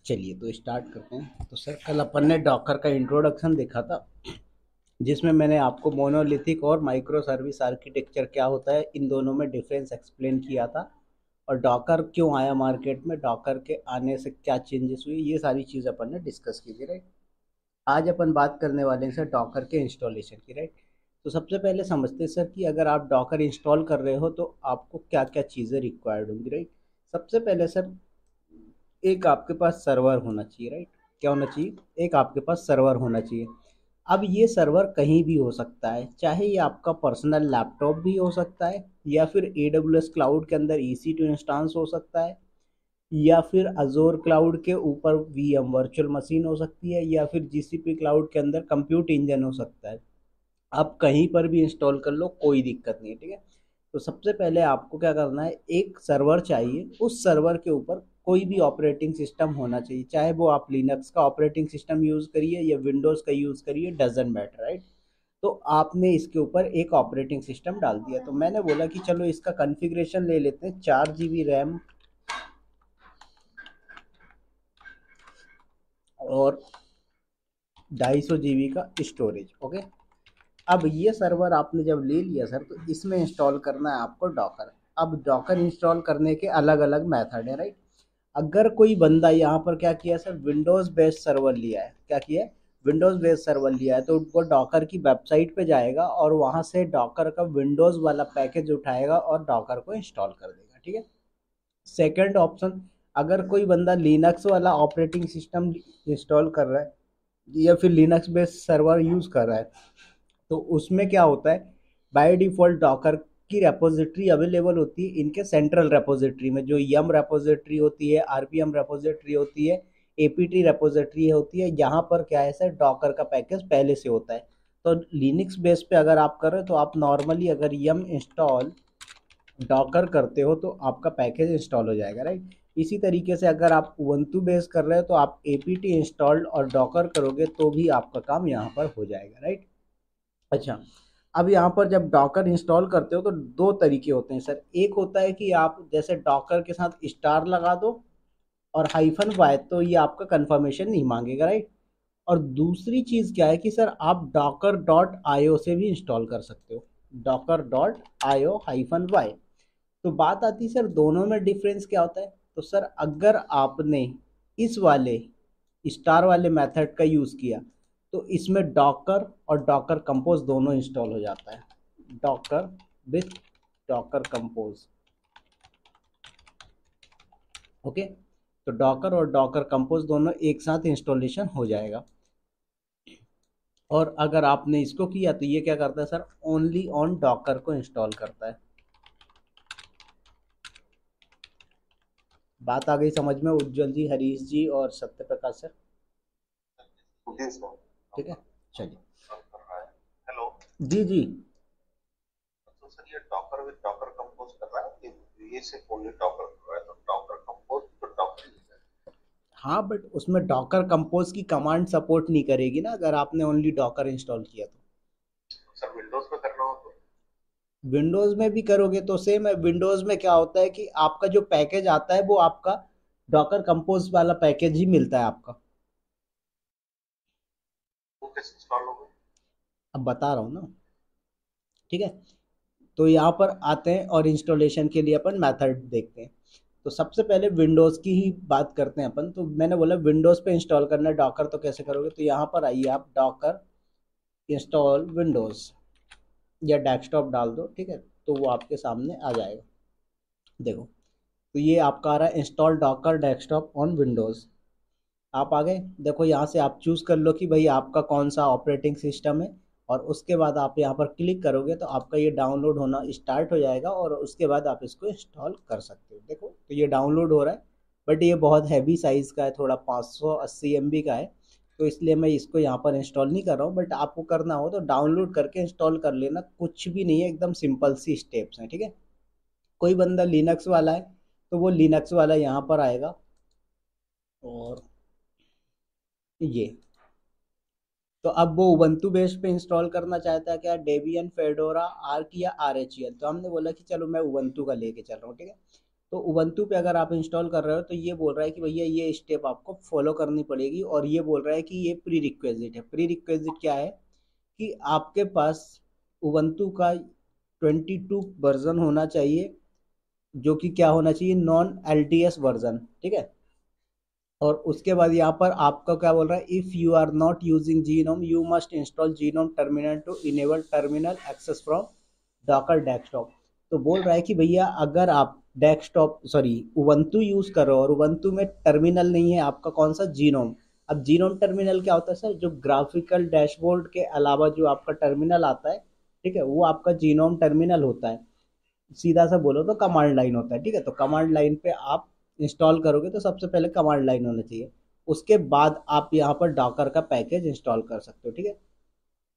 चलिए तो स्टार्ट करते हैं। तो सर कल अपन ने डॉकर का इंट्रोडक्शन देखा था, जिसमें मैंने आपको मोनोलिथिक और माइक्रो सर्विस आर्किटेक्चर क्या होता है इन दोनों में डिफरेंस एक्सप्लेन किया था, और डॉकर क्यों आया मार्केट में, डॉकर के आने से क्या चेंजेस हुई, ये सारी चीज़ अपन ने डिस्कस की थी, राइट। आज अपन बात करने वाले हैं सर डॉकर के इंस्टॉलेशन की, राइट। तो सबसे पहले समझते हैं सर कि अगर आप डॉकर इंस्टॉल कर रहे हो तो आपको क्या क्या चीज़ें रिक्वायर्ड होंगी, राइट। सबसे पहले सर एक आपके पास सर्वर होना चाहिए, राइट। क्या होना चाहिए? एक आपके पास सर्वर होना चाहिए। अब ये सर्वर कहीं भी हो सकता है, चाहे ये आपका पर्सनल लैपटॉप भी हो सकता है, या फिर AWS क्लाउड के अंदर EC2 इंस्टांस हो सकता है, या फिर अजोर क्लाउड के ऊपर VM वर्चुअल मशीन हो सकती है, या फिर GCP क्लाउड के अंदर कंप्यूट इंजन हो सकता है। आप कहीं पर भी इंस्टॉल कर लो, कोई दिक्कत नहीं है, ठीक है। तो सबसे पहले आपको क्या करना है, एक सर्वर चाहिए। उस सर्वर के ऊपर कोई भी ऑपरेटिंग सिस्टम होना चाहिए, चाहे वो आप लिनक्स का ऑपरेटिंग सिस्टम यूज़ करिए या विंडोज़ का यूज़ करिए, डजेंट मैटर, राइट। तो आपने इसके ऊपर एक ऑपरेटिंग सिस्टम डाल दिया, तो मैंने बोला कि चलो इसका कॉन्फ़िगरेशन ले लेते हैं। 4 GB रैम और 250 GB का स्टोरेज, ओके। अब ये सर्वर आपने जब ले लिया सर, तो इसमें इंस्टॉल करना है आपको डॉकर। अब डॉकर इंस्टॉल करने के अलग अलग मेथड है, राइट। अगर कोई बंदा यहाँ पर क्या किया सर, विंडोज़ बेस्ड सर्वर लिया है, क्या किया है, विंडोज़ बेस्ड सर्वर लिया है, तो वो डॉकर की वेबसाइट पे जाएगा और वहाँ से डॉकर का विंडोज़ वाला पैकेज उठाएगा और डॉकर को इंस्टॉल कर देगा, ठीक है। सेकंड ऑप्शन, अगर कोई बंदा लिनक्स वाला ऑपरेटिंग सिस्टम इंस्टॉल कर रहा है या फिर लिनक्स बेस्ड सर्वर यूज़ कर रहा है, तो उसमें क्या होता है, बाय डिफ़ॉल्ट डॉकर की रेपोजिटरी अवेलेबल होती है इनके सेंट्रल रेपोजिटरी में, जो यम रेपोजिटरी होती है, RPM रेपोजिटरी होती है, APT रेपोजिटरी होती है। यहाँ पर क्या है सर, डॉकर का पैकेज पहले से होता है। तो लिनक्स बेस पे अगर आप कर रहे हो तो आप नॉर्मली अगर यम इंस्टॉल डॉकर करते हो तो आपका पैकेज इंस्टॉल हो जाएगा, राइट। इसी तरीके से अगर आप उबंटू बेस कर रहे हो तो आप APT इंस्टॉल्ड और डॉकर करोगे तो भी आपका काम यहाँ पर हो जाएगा, राइट। अच्छा, अब यहाँ पर जब डॉकर इंस्टॉल करते हो तो दो तरीके होते हैं सर। एक होता है कि आप जैसे डॉकर के साथ स्टार लगा दो और -y, तो ये आपका कंफर्मेशन नहीं मांगेगा, राइट। और दूसरी चीज़ क्या है कि सर आप docker.io से भी इंस्टॉल कर सकते हो, docker.io-y। तो बात आती है सर दोनों में डिफरेंस क्या होता है। तो सर अगर आपने इस वाले स्टार वाले मेथड का यूज़ किया तो इसमें डॉकर और डॉकर कंपोज दोनों इंस्टॉल हो जाता है, Docker with Docker compose, okay. तो डॉकर और डॉकर कंपोज दोनों एक साथ इंस्टॉलेशन हो जाएगा। और अगर आपने इसको किया तो ये क्या करता है सर, ओनली ऑन डॉकर को इंस्टॉल करता है। बात आ गई समझ में उज्जवल जी, हरीश जी और सत्य प्रकाश सर? जी सर। ठीक है, चलिए। कर रहा है। हेलो। जी जी। तो सर ये डॉकर विद डॉकर कंपोज कर रहा है कि ये सिर्फ ओनली डॉकर कर रहा है? तो डॉकर कंपोज तो डॉकर ही है। हाँ, बट उसमें डॉकर कंपोज की कमांड सपोर्ट नहीं करेगी ना अगर आपने ओनली डॉकर इंस्टॉल किया तो। तो सर विंडोज पे करना हो तो? विंडोज़ में भी करोगे तो सेम है। विंडोज़ में क्या होता है कि आपका जो पैकेज आता है वो आपका डॉकर कंपोज वाला पैकेज ही मिलता है आपका। वो कैसे इंस्टॉल होगा? अब बता रहा हूँ ना, ठीक है। तो यहाँ पर आते हैं और इंस्टॉलेशन के लिए अपन मेथड देखते हैं। तो सबसे पहले विंडोज़ की ही बात करते हैं अपन। तो मैंने बोला विंडोज़ पे इंस्टॉल करना है डॉकर, तो कैसे करोगे, तो यहाँ पर आइए आप डॉकर इंस्टॉल विंडोज़ या डेस्कटॉप डाल दो, ठीक है। तो वो आपके सामने आ जाएगा, देखो। तो ये आपका आ रहा है install Docker desktop on Windows. आप आ गए, देखो यहाँ से आप चूज़ कर लो कि भाई आपका कौन सा ऑपरेटिंग सिस्टम है, और उसके बाद आप यहाँ पर क्लिक करोगे तो आपका ये डाउनलोड होना स्टार्ट हो जाएगा, और उसके बाद आप इसको इंस्टॉल कर सकते हो। देखो तो ये डाउनलोड हो रहा है, बट ये बहुत हैवी साइज़ का है, थोड़ा 580 MB का है, तो इसलिए मैं इसको यहाँ पर इंस्टॉल नहीं कर रहा हूँ। बट आपको करना हो तो डाउनलोड करके इंस्टॉल कर लेना, कुछ भी नहीं है, एकदम सिंपल सी स्टेप्स हैं, ठीक है। कोई बंदा लिनक्स वाला है तो वो लिनक्स वाला यहाँ पर आएगा, और ये, तो अब वो उबंटू बेस पे इंस्टॉल करना चाहता है, क्या डेबियन, फेडोरा, आर्क या RHEL। तो हमने बोला कि चलो मैं उबंटू का लेके चल रहा हूँ, ठीक है। तो उबंटू पे अगर आप इंस्टॉल कर रहे हो तो ये बोल रहा है कि भैया ये स्टेप आपको फॉलो करनी पड़ेगी, और ये बोल रहा है कि ये प्री रिक्वेजिट है। प्री रिक्वेजिट क्या है कि आपके पास उबंटू का 22 वर्जन होना चाहिए, जो कि क्या होना चाहिए, नॉन एलटीएस वर्जन, ठीक है। और उसके बाद यहाँ पर आपका क्या बोल रहा है, if you are not using GNOME you must install GNOME terminal to enable terminal access from Docker desktop. तो बोल रहा है कि भैया अगर आप डेस्कटॉप सॉरी उबंटू यूज़ कर रहे हो और उबंटू में टर्मिनल नहीं है आपका, कौन सा, जीनोम। अब जीनोम टर्मिनल क्या होता है सर, जो ग्राफिकल डैशबोर्ड के अलावा जो आपका टर्मिनल आता है, ठीक है, वो आपका जीनोम टर्मिनल होता है। सीधा सा बोलो तो कमांड लाइन होता है, ठीक है। तो कमांड लाइन पे आप इंस्टॉल करोगे तो सबसे पहले कमांड लाइन होना चाहिए, उसके बाद आप यहाँ पर डॉकर का पैकेज इंस्टॉल कर सकते हो, ठीक है।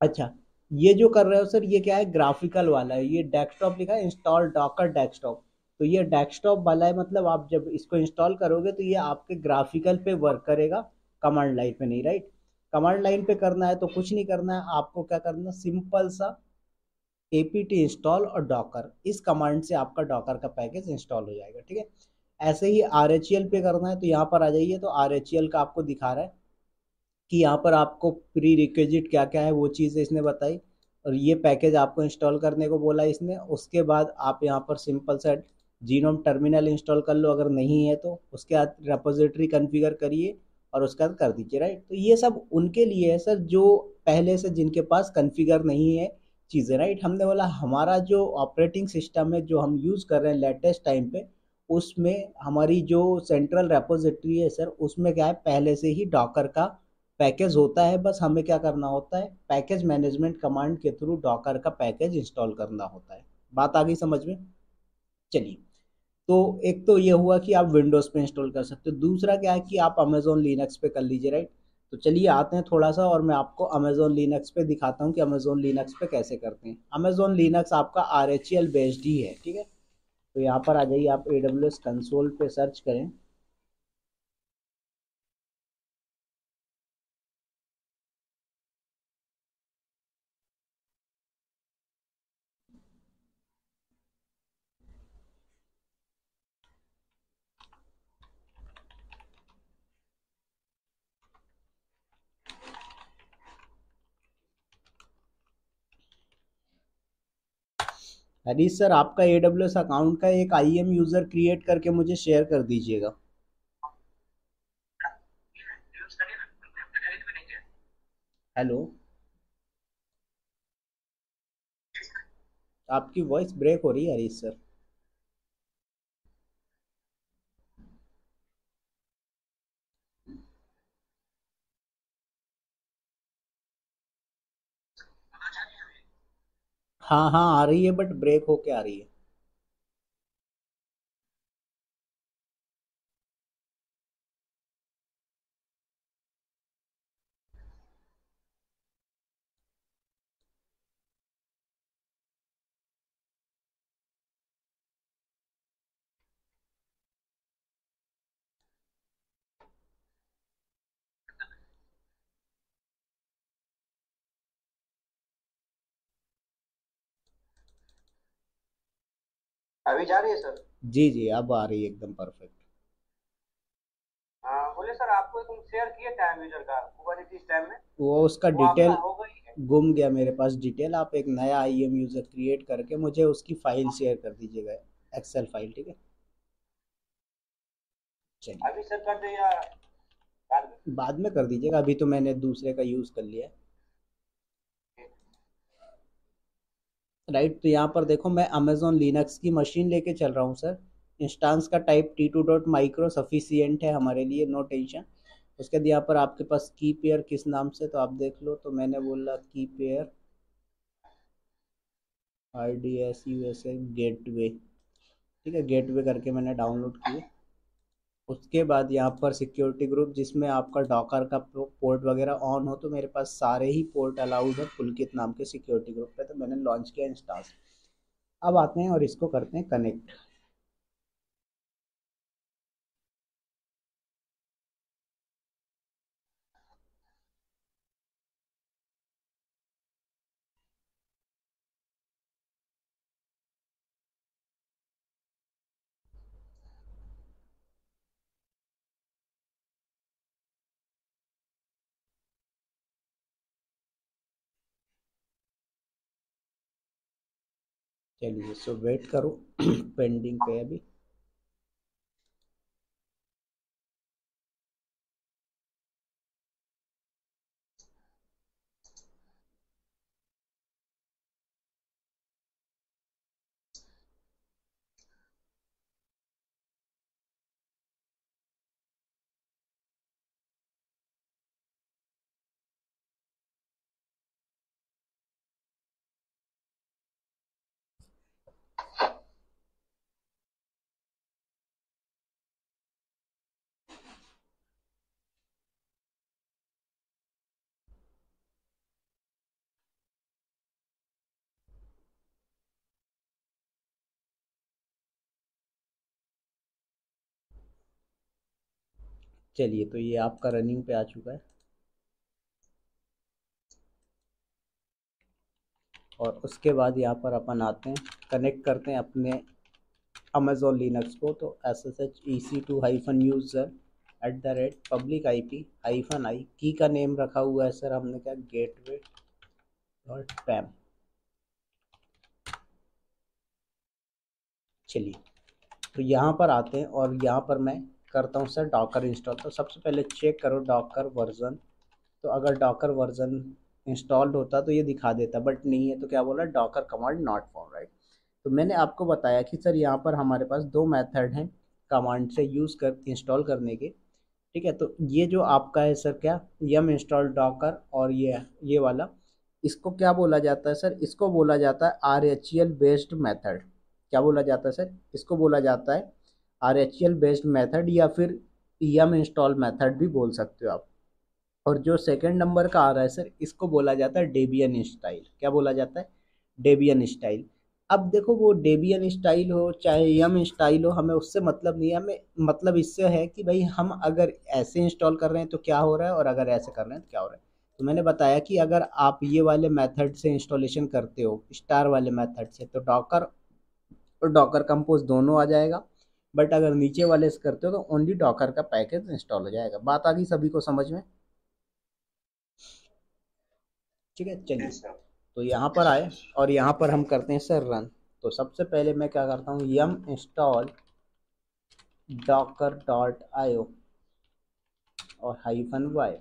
अच्छा, ये जो कर रहे हो सर ये क्या है, ग्राफिकल वाला है, ये डेस्कटॉप लिखा है इंस्टॉल डॉकर डेस्कटॉप। तो ये डेस्कटॉप वाला है, मतलब आप जब इसको इंस्टॉल करोगे तो ये आपके ग्राफिकल पे वर्क करेगा, कमांड लाइन पे नहीं, राइट। कमांड लाइन पे करना है तो कुछ नहीं करना है आपको, क्या करना, सिंपल सा apt इंस्टॉल और डॉकर, इस कमांड से आपका डॉकर का पैकेज इंस्टॉल हो जाएगा, ठीक है। ऐसे ही RHEL पे करना है तो यहाँ पर आ जाइए, तो RHEL का आपको दिखा रहा है कि यहाँ पर आपको प्री रिक्विजिट क्या क्या है वो चीज़ें इसने बताई, और ये पैकेज आपको इंस्टॉल करने को बोला इसने। उसके बाद आप यहाँ पर सिंपल सा जीनोम टर्मिनल इंस्टॉल कर लो, अगर नहीं है तो उसके बाद रेपोजिटरी कॉन्फ़िगर करिए और उसके बाद कर दीजिए, राइट। तो ये सब उनके लिए है सर जो पहले से जिनके पास कॉन्फ़िगर नहीं है चीज़ें, राइट। हमने बोला हमारा जो ऑपरेटिंग सिस्टम है जो हम यूज़ कर रहे हैं लेटेस्ट टाइम पे, उसमें हमारी जो सेंट्रल रेपोजिटरी है सर, उसमें क्या है, पहले से ही डॉकर का पैकेज होता है। बस हमें क्या करना होता है, पैकेज मैनेजमेंट कमांड के थ्रू डॉकर का पैकेज इंस्टॉल करना होता है। बात आ गई समझ में। चलिए, तो एक तो ये हुआ कि आप विंडोज़ पे इंस्टॉल कर सकते हो, दूसरा क्या है कि आप अमेजोन लिनक्स पे कर लीजिए, राइट। तो चलिए आते हैं थोड़ा सा और मैं आपको अमेजोन लिनक्स पे दिखाता हूँ कि अमेजोन लिनक्स पे कैसे करते हैं। अमेजोन लिनक्स आपका RHEL बेस्ड ही है, ठीक है। तो यहाँ पर आ जाइए, आप AWS कंसोल पे सर्च करें। हरीश सर, आपका AWS अकाउंट का एक IAM यूज़र क्रिएट करके मुझे शेयर कर दीजिएगा। हेलो, आपकी वॉइस ब्रेक हो रही है हरीश सर। हाँ हाँ आ रही है, बट ब्रेक होके आ रही है। अभी जा रही है सर? जी जी, अब आ रही है एकदम परफेक्ट। हाँ बोले सर, आपको तुम शेयर किए टाइम यूजर का कुबरनीतिस टाइम में, वो उसका वो आपका डिटेल हो गई है। गुम गया मेरे पास डिटेल। आप एक नया IAM यूज़र क्रिएट करके मुझे उसकी फाइल शेयर कर दीजिएगा, एक्सेल फाइल, ठीक है। चलिए, अभी सर कर दे या बाद में? बाद में कर दीजिएगा, अभी तो मैंने दूसरे का यूज़ कर लिया है, राइट। तो यहाँ पर देखो, मैं अमेजोन लिनक्स की मशीन लेके चल रहा हूँ सर। इंस्टांस का टाइप T2.micro सफिशियंट है हमारे लिए, नो टेंशन। उसके बाद यहाँ पर आपके पास की पेयर किस नाम से, तो आप देख लो। तो मैंने बोला की पेयर RDS USA गेटवे, ठीक है। गेटवे करके मैंने डाउनलोड किए। उसके बाद यहाँ पर सिक्योरिटी ग्रुप, जिसमें आपका डॉकर का पोर्ट वगैरह ऑन हो, तो मेरे पास सारे ही पोर्ट अलाउड है पुलकित नाम के सिक्योरिटी ग्रुप पे, तो मैंने लॉन्च किया इंस्टांस। अब आते हैं और इसको करते हैं कनेक्ट। चलिए सो वेट करो पेंडिंग पे अभी। चलिए तो ये आपका रनिंग पे आ चुका है और उसके बाद यहाँ पर अपन आते हैं, कनेक्ट करते हैं अपने अमेजोन लिनक्स को। तो SSH EC2-user @public IP-i की का नेम रखा हुआ है सर हमने क्या, गेटवे डॉट पैम। चलिए तो यहाँ पर आते हैं और यहाँ पर मैं करता हूँ सर डॉकर इंस्टॉल। तो सबसे पहले चेक करो डॉकर वर्जन। तो अगर डॉकर वर्जन इंस्टॉल्ड होता तो ये दिखा देता, बट नहीं है। तो क्या बोला, Docker command not found, right. तो मैंने आपको बताया कि सर यहाँ पर हमारे पास दो मेथड हैं कमांड से यूज़ कर इंस्टॉल करने के। ठीक है, तो ये जो आपका है सर क्या, यम इंस्टॉल डॉकर, और ये वाला, इसको क्या बोला जाता है सर, इसको बोला जाता है RHEL बेस्ड मेथड। क्या बोला जाता है सर, इसको बोला जाता है RHEL बेस्ड मेथड, या फिर यम इंस्टॉल मेथड भी बोल सकते हो आप। और जो सेकंड नंबर का आ रहा है सर, इसको बोला जाता है डेबियन स्टाइल। क्या बोला जाता है, डेबियन स्टाइल। अब देखो वो डेबियन स्टाइल हो चाहे यम स्टाइल हो, हमें उससे मतलब नहीं है। हमें मतलब इससे है कि भाई हम अगर ऐसे इंस्टॉल कर रहे हैं तो क्या हो रहा है, और अगर ऐसे कर रहे हैं तो क्या हो रहा है। तो मैंने बताया कि अगर आप ये वाले मेथड से इंस्टॉलेशन करते हो, स्टार वाले मेथड से, तो डॉकर और डॉकर कंपोज दोनों आ जाएगा। बट अगर नीचे वाले से करते हो तो ओनली डॉकर का पैकेज इंस्टॉल हो जाएगा। बात आ गई सभी को समझ में। ठीक है, जी चलिए सर। तो यहाँ पर आए और यहाँ पर हम करते हैं सर रन। तो सबसे पहले मैं क्या करता हूँ, यम इंस्टॉल docker.io और -y।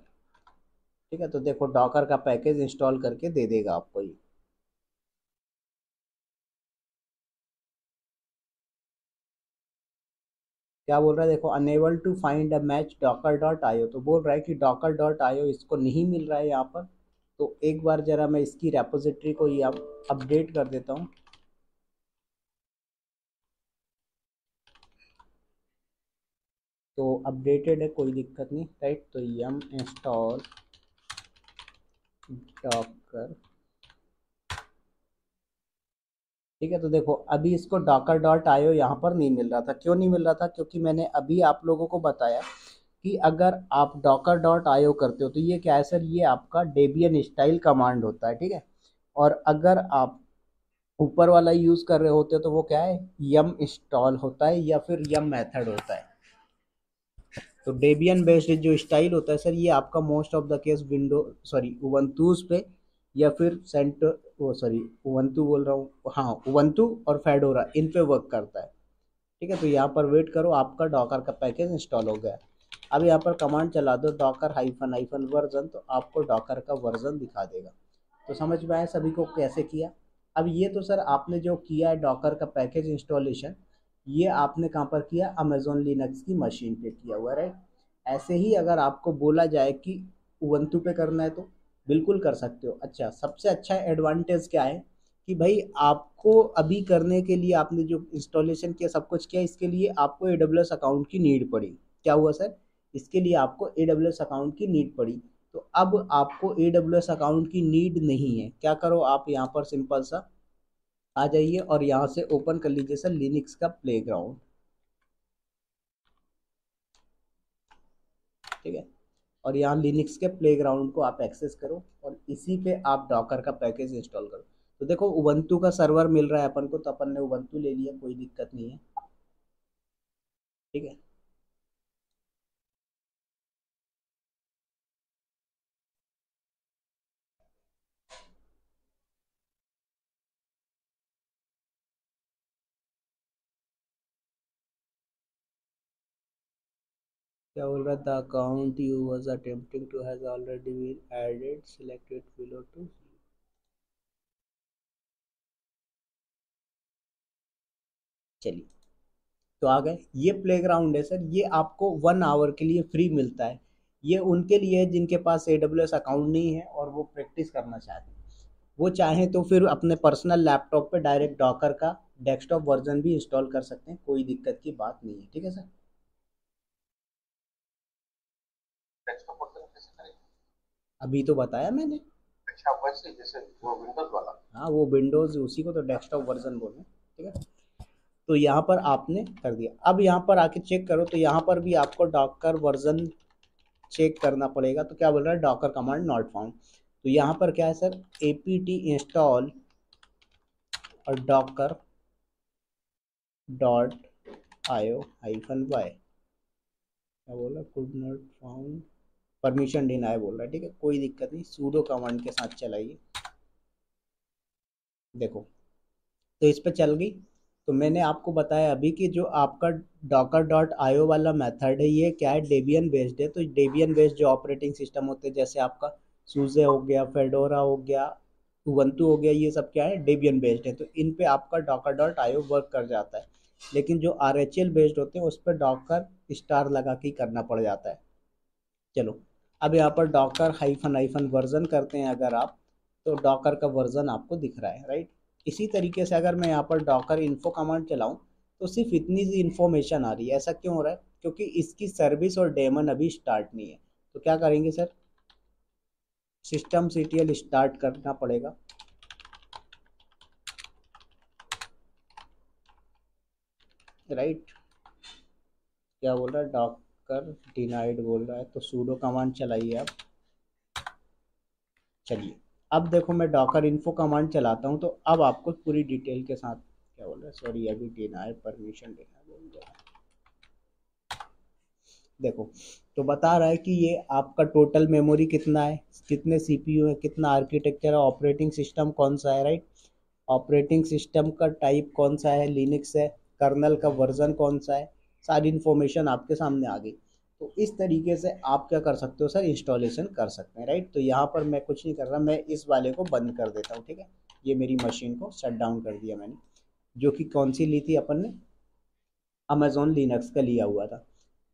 ठीक है, तो देखो डॉकर का पैकेज इंस्टॉल करके दे देगा आपको ये। क्या बोल रहा है, देखो unable to find a match docker.io। तो बोल रहा है कि docker.io इसको नहीं मिल रहा है यहाँ पर। तो एक बार जरा मैं इसकी रेपोजिटरी को ये अपडेट कर देता हूँ। तो अपडेटेड है, कोई दिक्कत नहीं, राइट। तो यम इंस्टॉल डॉकर। ठीक है, तो देखो अभी इसको docker.io यहाँ पर नहीं मिल रहा था। क्यों नहीं मिल रहा था, क्योंकि मैंने अभी आप लोगों को बताया कि अगर आप docker.io करते हो तो ये क्या है सर, ये आपका डेबियन स्टाइल कमांड होता है। ठीक है, और अगर आप ऊपर वाला यूज़ कर रहे होते हो तो वो क्या है, यम इंस्टॉल होता है या फिर यम मेथड होता है। तो डेबियन बेस्ड जो स्टाइल होता है सर, ये आपका most of the case window sorry Ubuntu's पे, या फिर सेंट वो सॉरी उबंटू बोल रहा हूँ, हाँ उबंटू और फेडोरा इन पे वर्क करता है। ठीक है, तो यहाँ पर वेट करो, आपका डॉकर का पैकेज इंस्टॉल हो गया। अब यहाँ पर कमांड चला दो डॉकर हाइफन हाइफन वर्जन, तो आपको डॉकर का वर्जन दिखा देगा। तो समझ में आया सभी को कैसे किया। अब ये तो सर आपने जो किया है डॉकर का पैकेज इंस्टॉलेशन, ये आपने कहाँ पर किया, अमेजोन लिनक्स की मशीन पे किया हुआ, राइट। ऐसे ही अगर आपको बोला जाए कि उबंटू पे करना है तो बिल्कुल कर सकते हो। अच्छा, सबसे अच्छा एडवांटेज क्या है कि भाई आपको अभी करने के लिए, आपने जो इंस्टॉलेशन किया सब कुछ किया, इसके लिए आपको AWS अकाउंट की नीड पड़ी। क्या हुआ सर, इसके लिए आपको AWS अकाउंट की नीड पड़ी। तो अब आपको AWS अकाउंट की नीड नहीं है। क्या करो, आप यहाँ पर सिंपल सा आ जाइए और यहाँ से ओपन कर लीजिए सर लिनक्स का प्लेग्राउंड। ठीक है, और यहाँ लिनक्स के प्लेग्राउंड को आप एक्सेस करो और इसी पे आप डॉकर का पैकेज इंस्टॉल करो। तो देखो उबंटू का सर्वर मिल रहा है अपन को, तो अपन ने उबंटू ले लिया, कोई दिक्कत नहीं है। ठीक है। क्या बोल रहा था, account you was attempting to has already been added, selected below to. चलिए, तो आ गए। ये प्लेग्राउंड है सर, ये आपको 1 आवर के लिए फ्री मिलता है। ये उनके लिए है जिनके पास AWS अकाउंट नहीं है और वो प्रैक्टिस करना चाहते हैं। वो चाहें तो फिर अपने पर्सनल लैपटॉप पे डायरेक्ट डॉकर का डेस्कटॉप वर्जन भी इंस्टॉल कर सकते हैं, कोई दिक्कत की बात नहीं है। ठीक है सर। डेस्कटॉप वर्जन कैसे करेंगे? अभी तो बताया मैंने। अच्छा, वैसे जैसे वो विंडोज वाला। हाँ, वो विंडोज उसी को तो डेस्कटॉप वर्जन बोल रहे हैं। ठीक है। तो यहाँ पर आपने कर दिया। अब यहाँ पर आके चेक करो तो यहाँ पर भी आपको डॉकर वर्जन चेक करना पड़ेगा। तो क्या बोल रहा है, डॉकर कमांड नॉट फाउंड। तो यहाँ पर क्या है सर, apt इंस्टॉल और डॉकर डॉट io-y, क्या बोला, could not found, permission deny बोल रहा है। ठीक है, कोई दिक्कत नहीं, सूडो कमांड के साथ चलाइए। देखो, तो इस पे चल गई। तो मैंने आपको बताया अभी कि जो आपका डॉकर डॉट आयो वाला मेथड है, ये क्या है, डेबियन बेस्ड है। तो डेबियन बेस्ड जो ऑपरेटिंग सिस्टम होते हैं, जैसे आपका सूजे हो गया, फेडोरा हो गया, उबंटू हो गया, ये सब क्या है, डेबियन बेस्ड है। तो इन पे आपका डॉकर डॉट आयो वर्क कर जाता है। लेकिन जो RHL बेस्ड होते हैं उस पर डॉकर स्टार लगा के ही करना पड़ जाता है। चलो, अब यहाँ पर डॉकर हाइफन हाइफन वर्जन करते हैं अगर आप, तो डॉकर का वर्जन आपको दिख रहा है, राइट। इसी तरीके से अगर मैं यहाँ पर डॉकर इन्फो कमांड चलाऊं तो सिर्फ इतनी सी इन्फॉर्मेशन आ रही है। ऐसा क्यों हो रहा है, क्योंकि इसकी सर्विस और डेमन अभी स्टार्ट नहीं है। तो क्या करेंगे सर, सिस्टम CTL स्टार्ट करना पड़ेगा। राइट, क्या बोल रहा है, डॉकर डिनाइड बोल रहा है, तो सूडो कमांड चलाइए आप। चलिए, अब देखो मैं डॉकर इन्फो कमांड चलाता हूँ तो अब आपको पूरी डिटेल के साथ, क्या बोल रहा है, सॉरी अभी डिनाई परमिशन देना बोल रहा है। देखो, तो बता रहा है कि ये आपका टोटल मेमोरी कितना है, कितने CPU है, कितना आर्किटेक्चर है, ऑपरेटिंग सिस्टम कौन सा है, राइट। ऑपरेटिंग सिस्टम का टाइप कौन सा है, लिनक्स है, कर्नल का वर्जन कौन सा है, सारी इन्फॉर्मेशन आपके सामने आ गई। तो इस तरीके से आप क्या कर सकते हो सर, इंस्टॉलेशन कर सकते हैं, राइट। तो यहाँ पर मैं कुछ नहीं कर रहा, मैं इस वाले को बंद कर देता हूँ। ठीक है, ये मेरी मशीन को शट डाउन कर दिया मैंने, जो कि कौन सी ली थी अपन ने, अमेजोन लिनक्स का लिया हुआ था।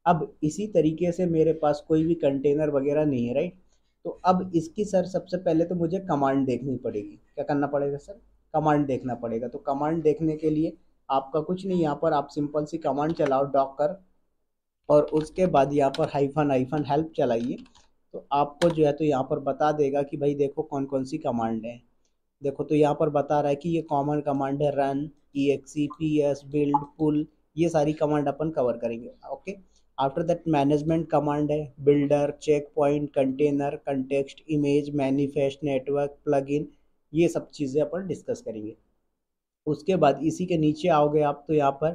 अब इसी तरीके से मेरे पास कोई भी कंटेनर वगैरह नहीं है, राइट। तो अब इसकी सर सबसे पहले तो मुझे कमांड देखनी पड़ेगी। क्या करना पड़ेगा सर, कमांड देखना पड़ेगा। तो कमांड देखने के लिए आपका कुछ नहीं, यहाँ पर आप सिंपल सी कमांड चलाओ, डॉकर, और उसके बाद यहाँ पर हाइफन हाइफन हेल्प चलाइए। तो आपको जो है तो यहाँ पर बता देगा कि भाई देखो कौन कौन सी कमांड है। देखो, तो यहाँ पर बता रहा है कि ये कॉमन कमांड है, run, exe, ps, build, pull, ये सारी कमांड अपन कवर करेंगे। Okay, after that management command है, builder, checkpoint, container, context, image, manifest, network, plugin, ये सब चीज़ें अपन डिस्कस करेंगे। उसके बाद इसी के नीचे आओगे आप तो यहाँ पर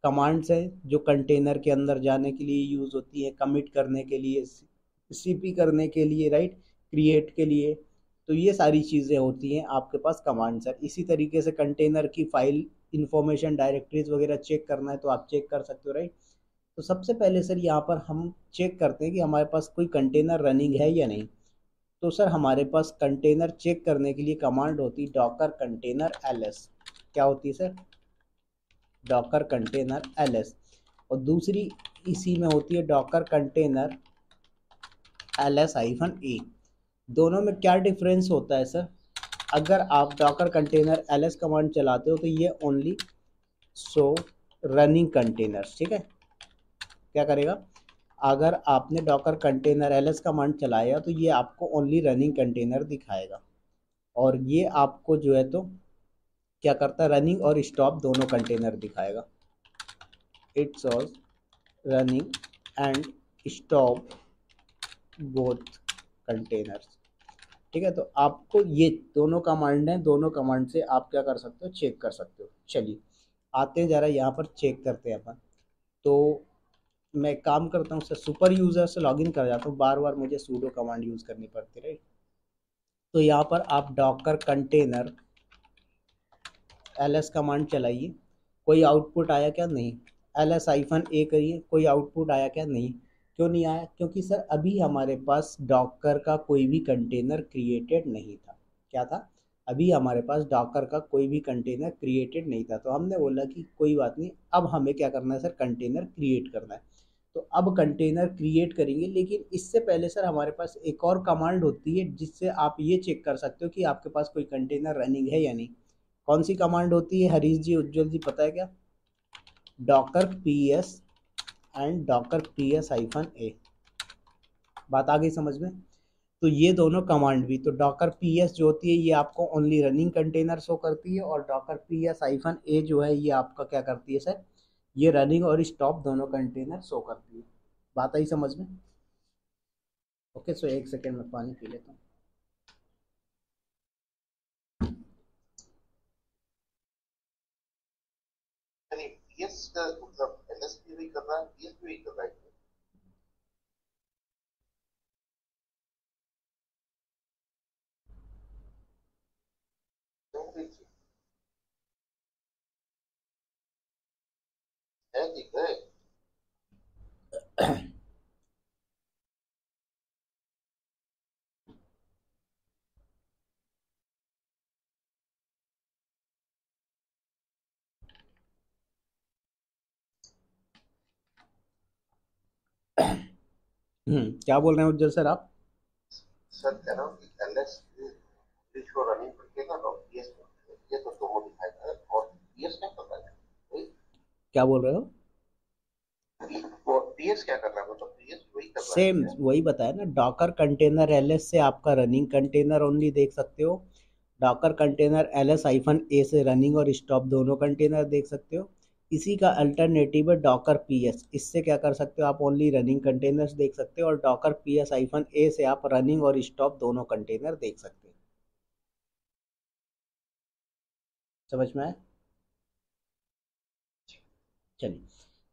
कमांड्स है जो कंटेनर के अंदर जाने के लिए यूज़ होती है, कमिट करने के लिए, CP करने के लिए, राइट, क्रिएट के लिए। तो ये सारी चीज़ें होती हैं आपके पास कमांड्स है। इसी तरीके से कंटेनर की फाइल इंफॉर्मेशन, डायरेक्टरीज वगैरह चेक करना है तो आप चेक कर सकते हो, राइट। तो सबसे पहले सर यहाँ पर हम चेक करते हैं कि हमारे पास कोई कंटेनर रनिंग है या नहीं। तो सर हमारे पास कंटेनर चेक करने के लिए कमांड होती है डॉकर कंटेनर ls। क्या होती है सर, डॉकर कंटेनर ls। और दूसरी इसी में होती है डॉकर कंटेनर ls-a। दोनों में क्या डिफरेंस होता है सर, अगर आप डॉकर कंटेनर ls कमांड चलाते हो तो ये ओनली शो रनिंग कंटेनर्स। ठीक है, क्या करेगा, अगर आपने डॉकर कंटेनर ls कमांड चलाया तो ये आपको ओनली रनिंग कंटेनर दिखाएगा, और ये आपको जो है तो क्या करता है, रनिंग और स्टॉप दोनों कंटेनर दिखाएगा। It's all running and stop both containers. ठीक है, तो आपको ये दोनों कमांड हैं, दोनों कमांड से आप क्या कर सकते हो, चेक कर सकते हो। चलिए, आते हैं जरा यहाँ पर चेक करते हैं अपन। तो मैं एक काम करता हूँ सर, सुपर यूज़र से लॉगिन कर जाता हूँ, बार बार मुझे सूडो कमांड यूज़ करनी पड़ती है, राइट। तो यहाँ पर आप डॉकर कंटेनर ls कमांड चलाइए, कोई आउटपुट आया क्या, नहीं। ls-a करिए, कोई आउटपुट आया क्या, नहीं। क्यों नहीं आया? क्योंकि सर अभी हमारे पास डॉकर का कोई भी कंटेनर क्रिएटेड नहीं था। क्या था? अभी हमारे पास डॉकर का कोई भी कंटेनर क्रिएटेड नहीं था, तो हमने बोला कि कोई बात नहीं, अब हमें क्या करना है सर, कंटेनर क्रिएट करना है। तो अब कंटेनर क्रिएट करेंगे, लेकिन इससे पहले सर हमारे पास एक और कमांड होती है जिससे आप ये चेक कर सकते हो कि आपके पास कोई कंटेनर रनिंग है या नहीं। कौन सी कमांड होती है हरीश जी, उज्जवल जी, पता है क्या? Docker P S and docker P S hyphen A. बात आ गई समझ में? तो ये दोनों कमांड भी, तो डॉकर पी एस जो होती है ये आपको ओनली रनिंग कंटेनर शो करती है, और डॉकर पी एस हाइफन ए जो है ये आपका क्या करती है सर, ये रनिंग और स्टॉप दोनों कंटेनर शो करती है। बात आई समझ में? ओके, सो एक सेकेंड में पानी पी लेता हूँ। यानी पीएस का मतलब एलएसपी भी कर रहा है, पीएस भी कर रहा है। है ठीक है। क्या बोल रहे हैं उज्जवल सर आप? सर कह रहा हूँ कि एलएस शो रनिंग करके ना, तो पीएस ये तो दोनों दिखाएगा, और पीएस क्या कर रहा है वही। क्या बोल रहे हो? वो पीएस क्या कर रहा है, मतलब पीएस वही कर रहा है सेम क्या। वही बताया ना, डॉकर कंटेनर एलएस से आपका रनिंग कंटेनर ओनली देख सकते हो, डॉकर कंटेनर एलएस हाइफन ए से रनिंग और स्टॉप दोनों कंटेनर देख सकते हो। इसी का अल्टरनेटिव है डॉकर पीएस, इससे क्या कर सकते हो आप, ओनली रनिंग कंटेनर्स देख सकते हो, और डॉकर पीएस हाइफन ए से आप रनिंग और स्टॉप दोनों कंटेनर देख सकते हो। समझ में आया? चलिए।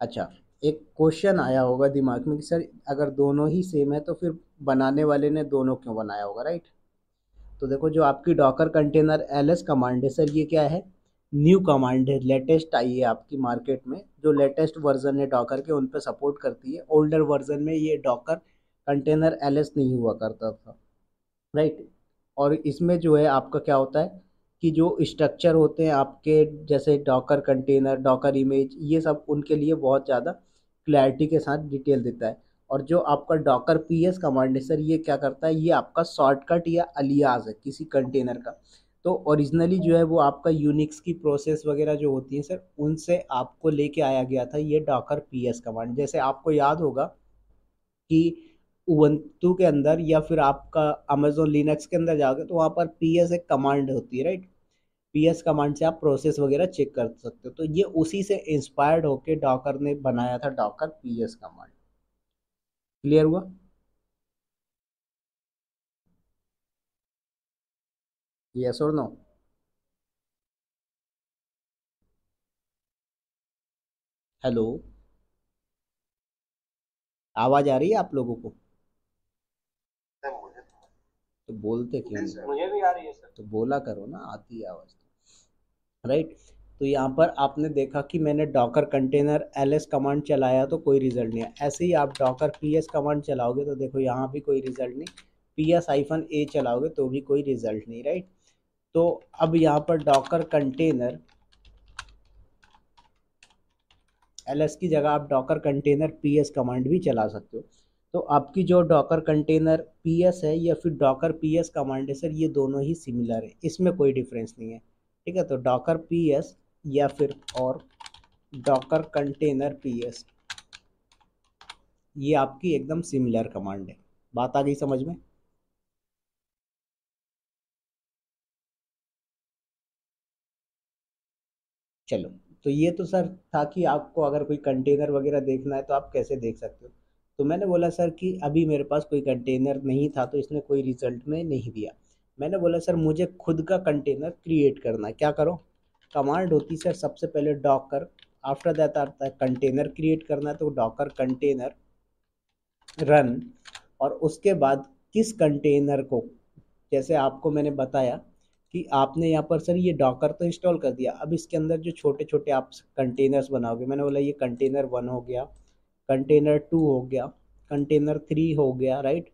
अच्छा, एक क्वेश्चन आया होगा दिमाग में कि सर अगर दोनों ही सेम है तो फिर बनाने वाले ने दोनों क्यों बनाया होगा, राइट? तो देखो, जो आपकी डॉकर कंटेनर एलएस कमांड है सर, ये क्या है, न्यू कमांड है, लेटेस्ट आई है आपकी मार्केट में, जो लेटेस्ट वर्जन है डॉकर के उन पे सपोर्ट करती है। ओल्डर वर्जन में ये डॉकर कंटेनर एलएस नहीं हुआ करता था, राइट? और इसमें जो है आपका क्या होता है कि जो स्ट्रक्चर होते हैं आपके, जैसे डॉकर कंटेनर, डॉकर इमेज, ये सब उनके लिए बहुत ज़्यादा क्लैरिटी के साथ डिटेल देता है। और जो आपका डॉकर पीएस कमांड है सर, ये क्या करता है, ये आपका शॉर्टकट या अलियास है किसी कंटेनर का। तो ओरिजिनली जो है वो आपका यूनिक्स की प्रोसेस वगैरह जो होती है सर, उनसे आपको लेके आया गया था ये डॉकर पीएस कमांड। जैसे आपको याद होगा कि उबंटू के अंदर या फिर आपका अमेजोन लिनक्स के अंदर जाओगे तो वहाँ पर पीएस एक कमांड होती है, राइट? पीएस कमांड से आप प्रोसेस वगैरह चेक कर सकते हो, तो ये उसी से इंस्पायर्ड होके डॉकर ने बनाया था डॉकर पीएस कमांड। क्लियर हुआ? यस और नो? हेलो, आवाज आ रही है आप लोगों को? सर मुझे तो बोलते क्यों नहीं नहीं? सर, मुझे भी आ रही है सर। तो बोला करो ना, आती है आवाज तो, राइट? तो यहाँ पर आपने देखा कि मैंने डॉकर कंटेनर एलएस कमांड चलाया तो कोई रिजल्ट नहीं है। ऐसे ही आप डॉकर पीएस कमांड चलाओगे तो देखो यहाँ भी कोई रिजल्ट नहीं, पीएस हाइफन ए चलाओगे तो भी कोई रिजल्ट नहीं, राइट? तो अब यहाँ पर डॉकर कंटेनर एलएस की जगह आप डॉकर कंटेनर पीएस कमांड भी चला सकते हो। तो आपकी जो डॉकर कंटेनर पीएस है या फिर डॉकर पीएस कमांड है सर, ये दोनों ही सिमिलर है, इसमें कोई डिफरेंस नहीं है, ठीक है? तो डॉकर पीएस या फिर और डॉकर कंटेनर पीएस, ये आपकी एकदम सिमिलर कमांड है। बात आ गई समझ में? चलो, तो ये तो सर था कि आपको अगर कोई कंटेनर वगैरह देखना है तो आप कैसे देख सकते हो। तो मैंने बोला सर कि अभी मेरे पास कोई कंटेनर नहीं था तो इसने कोई रिजल्ट में नहीं दिया। मैंने बोला सर मुझे खुद का कंटेनर क्रिएट करना है, क्या करो? कमांड होती सर सबसे पहले डॉकर, आफ्टर दैट आता है कंटेनर क्रिएट करना है, तो डॉकर कंटेनर रन, और उसके बाद किस कंटेनर को, जैसे आपको मैंने बताया कि आपने यहाँ पर सर ये डॉकर तो इंस्टॉल कर दिया, अब इसके अंदर जो छोटे छोटे आप कंटेनर्स बनाओगे, मैंने बोला ये कंटेनर 1 हो गया, कंटेनर 2 हो गया, कंटेनर 3 हो गया, राइट,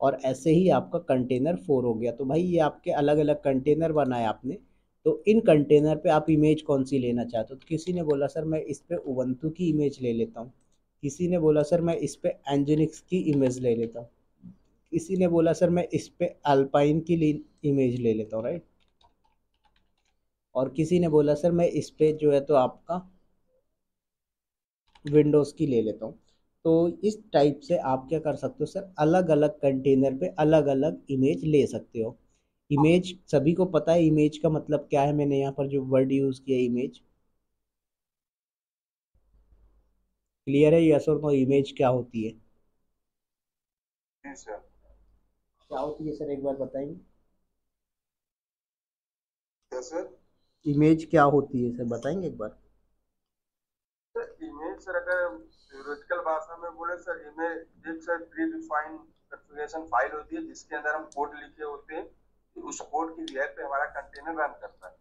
और ऐसे ही आपका कंटेनर 4 हो गया। तो भाई ये आपके अलग अलग कंटेनर बनाए आपने। तो इन कंटेनर पे आप इमेज कौन सी लेना चाहते हो? तो किसी ने बोला सर मैं इस पे उबंटू की इमेज ले लेता हूँ, किसी ने बोला सर मैं इस पे एंजिनिक्स की इमेज ले लेता हूँ, किसी ने बोला सर मैं इस पे अल्पाइन की इमेज ले लेता हूँ, राइट, और किसी ने बोला सर मैं इस पे जो है तो आपका विंडोज़ की ले लेता हूँ। तो इस टाइप से आप क्या कर सकते हो सर, अलग अलग कंटेनर पे अलग अलग इमेज ले सकते हो। इमेज सभी को पता है इमेज का मतलब क्या है, मैंने यहाँ पर जो वर्ड यूज़ किया इमेज, क्लियर है? यस और नो, इमेज क्या होती है? जी सर। क्या होती है सर, एक बार बताएंगे? Yes sir. इमेज क्या होती है सर, बताएंगे एक बार? सर इमेज सर, अगर थियोरेटिकल भाषा में बोले सर, इमेज एक sir pre defined configuration file होती है जिसके अंदर हम कोड लिखे होते हैं, उस कोड की रिहाई पे हमारा कंटेनर रन करता है।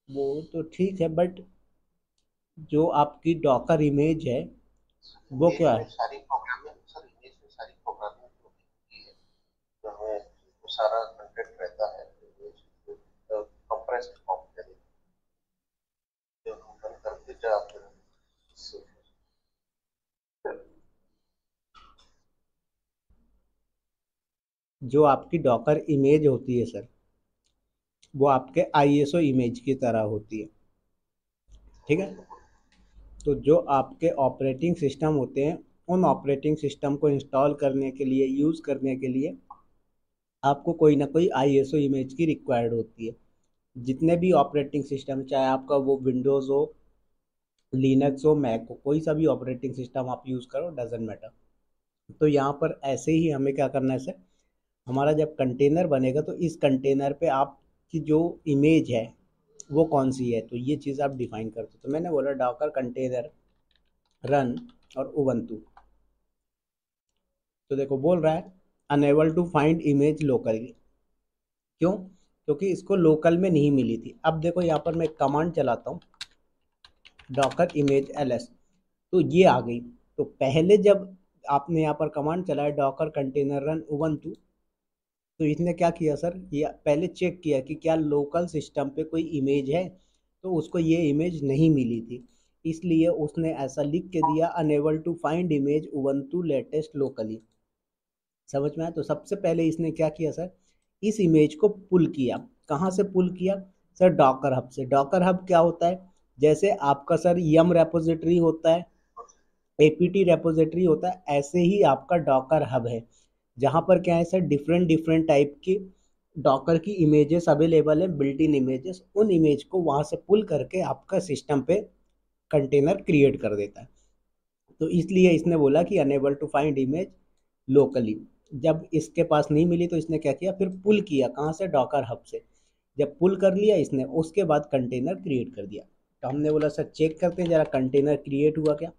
वो तो ठीक है, बट जो आपकी डॉकर इमेज है वो क्या है? सारी प्रोग्रामिंग सर, इमेज में सारी प्रोग्रामिंग होती है, जो हमें वो सारा कंटेंट रहता है कंप्रेस्ड फॉर्म में, जो हम रन करते जाते हैं। जो आपकी डॉकर इमेज होती है सर, वो आपके आईएसओ इमेज की तरह होती है, ठीक है? तो जो आपके ऑपरेटिंग सिस्टम होते हैं, उन ऑपरेटिंग सिस्टम को इंस्टॉल करने के लिए, यूज़ करने के लिए आपको कोई ना कोई आईएसओ इमेज की रिक्वायर्ड होती है। जितने भी ऑपरेटिंग सिस्टम, चाहे आपका वो विंडोज़ हो, लिनक्स हो, मैक हो, कोई सा भी ऑपरेटिंग सिस्टम आप यूज़ करो, डजेंट मैटर। तो यहाँ पर ऐसे ही हमें क्या करना है सर, हमारा जब कंटेनर बनेगा तो इस कंटेनर पे आपकी जो इमेज है वो कौन सी है, तो ये चीज़ आप डिफाइन करते हो। तो मैंने बोला डॉकर कंटेनर रन और उबंटू। तो देखो बोल रहा है unable to find image locally. क्यों? क्योंकि इसको लोकल में नहीं मिली थी। अब देखो यहाँ पर मैं कमांड चलाता हूँ, डॉकर इमेज ls, तो ये आ गई। तो पहले जब आपने यहाँ पर कमांड चलाया डॉकर कंटेनर रन उबंटू, तो इसने क्या किया सर, ये पहले चेक किया कि क्या लोकल सिस्टम पे कोई इमेज है, तो उसको ये इमेज नहीं मिली थी, इसलिए उसने ऐसा लिख के दिया unable to find image Ubuntu latest locally. समझ में आया? तो सबसे पहले इसने क्या किया सर, इस इमेज को पुल किया। कहाँ से पुल किया सर? डॉकर हब से। डॉकर हब क्या होता है? जैसे आपका सर यम रेपोजिटरी होता है, एपीटी रेपोजिटरी होता है, ऐसे ही आपका डॉकर हब है, जहाँ पर क्या है सर, डिफरेंट डिफरेंट टाइप की डॉकर की इमेजेस अवेलेबल है, बिल्ट इन इमेजेस। उन इमेज को वहाँ से पुल करके आपका सिस्टम पे कंटेनर क्रिएट कर देता है। तो इसलिए इसने बोला कि unable to find image locally. जब इसके पास नहीं मिली तो इसने क्या किया, फिर पुल किया। कहाँ से? डॉकर हब से। जब पुल कर लिया इसने, उसके बाद कंटेनर क्रिएट कर दिया। तो हमने बोला सर चेक करते हैं जरा कंटेनर क्रिएट हुआ क्या।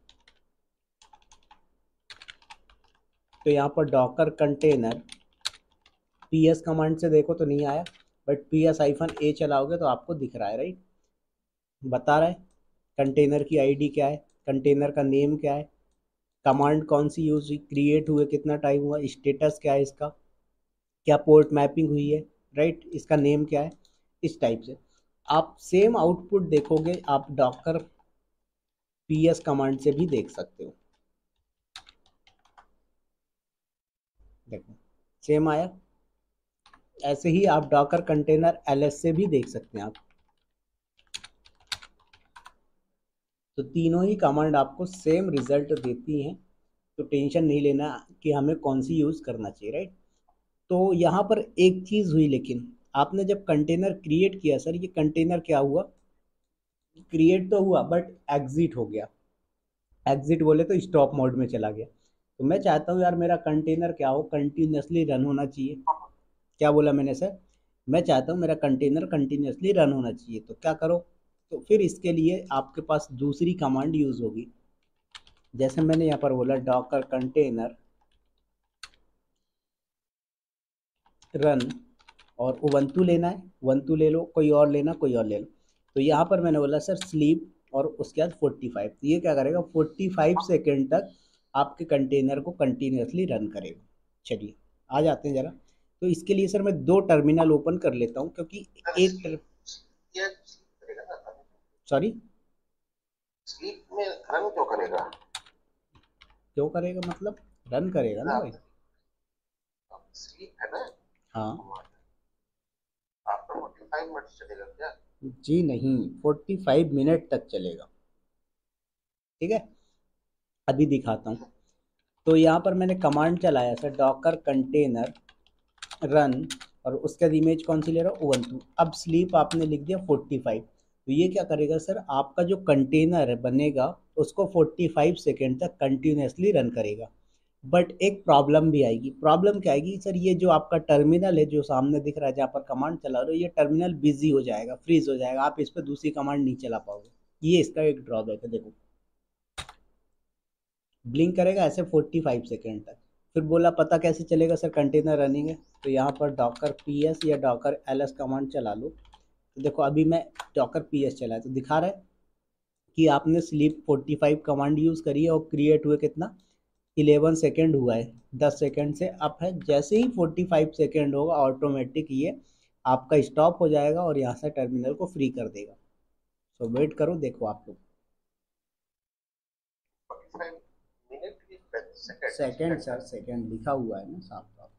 तो यहाँ पर डॉकर कंटेनर पीएस कमांड से देखो तो नहीं आया, बट PS-A चलाओगे तो आपको दिख रहा है, राइट, बता रहा है कंटेनर की आईडी क्या है, कंटेनर का नेम क्या है, कमांड कौन सी यूज हुई, क्रिएट हुए कितना टाइम हुआ, स्टेटस क्या है इसका, क्या पोर्ट मैपिंग हुई है, राइट, इसका नेम क्या है। इस टाइप से आप सेम आउटपुट देखोगे, आप डॉकर पीएस कमांड से भी देख सकते हो। देखो सेम आया। ऐसे ही आप डॉकर कंटेनर एलएस से भी देख सकते हैं आप। तो तीनों ही कमांड आपको सेम रिजल्ट देती हैं, तो टेंशन नहीं लेना कि हमें कौन सी यूज़ करना चाहिए, राइट। तो यहाँ पर एक चीज़ हुई, लेकिन आपने जब कंटेनर क्रिएट किया सर, ये कंटेनर क्या हुआ, क्रिएट तो हुआ बट एग्जिट हो गया। एग्जिट बोले तो स्टॉप मोड में चला गया। तो मैं चाहता हूँ यार मेरा कंटेनर क्या हो, कंटिन्यूसली रन होना चाहिए। क्या बोला मैंने सर? मैं चाहता हूँ मेरा कंटेनर कंटिन्यूसली रन होना चाहिए, तो क्या करो, तो फिर इसके लिए आपके पास दूसरी कमांड यूज़ होगी। जैसे मैंने यहाँ पर बोला डॉकर कंटेनर रन, और उबंटू लेना है, उबंटू ले लो, कोई और लेना कोई और ले लो। तो यहाँ पर मैंने बोला सर स्लीप और उसके बाद 45, तो ये क्या करेगा 45 सेकेंड तक आपके कंटेनर को कंटिन्यूसली रन करेगा। चलिए आ जाते हैं ज़रा। तो इसके लिए सर मैं दो टर्मिनल ओपन कर लेता हूँ, क्योंकि एक सॉरी स्लीप में रन क्यों करेगा? क्यों करेगा मतलब रन करेगा ना भाई। स्लीप है ना? हाँ आफ्टर 45 मिनट्स चलेगा क्या? जी नहीं, 45 मिनट तक चलेगा। ठीक है, अभी दिखाता हूँ। तो यहाँ पर मैंने कमांड चलाया सर, डॉकर कंटेनर रन, और उसके बाद इमेज कौन सी ले रहा हूँ ubuntu। अब स्लीप आपने लिख दिया 45, तो ये क्या करेगा सर, आपका जो कंटेनर बनेगा उसको 45 सेकेंड तक कंटिन्यूसली रन करेगा। बट एक प्रॉब्लम भी आएगी। प्रॉब्लम क्या आएगी सर, ये जो आपका टर्मिनल है जो सामने दिख रहा है जहाँ पर कमांड चला रहे हो, ये टर्मिनल बिजी हो जाएगा, फ्रीज हो जाएगा, आप इस पर दूसरी कमांड नहीं चला पाओगे। ये इसका एक ड्रॉबैक है। देखो ब्लिंक करेगा ऐसे 45 सेकेंड तक। फिर बोला पता कैसे चलेगा सर कंटेनर रनिंग है, तो यहाँ पर डॉकर ps या डॉकर ls कमांड चला लो। तो देखो अभी मैं डॉकर ps चलाया तो दिखा रहा है कि आपने स्लीप 45 कमांड यूज़ करी है, और क्रिएट हुए कितना 11 सेकेंड हुआ है, 10 सेकेंड से अप है। जैसे ही 45 सेकेंड होगा ऑटोमेटिक ये आपका स्टॉप हो जाएगा और यहाँ से टर्मिनल को फ्री कर देगा। तो वेट करो, देखो आप लोग। 45 मिनट की सेकंड सेकेंड सर, सेकेंड लिखा हुआ है ना साफ साफ।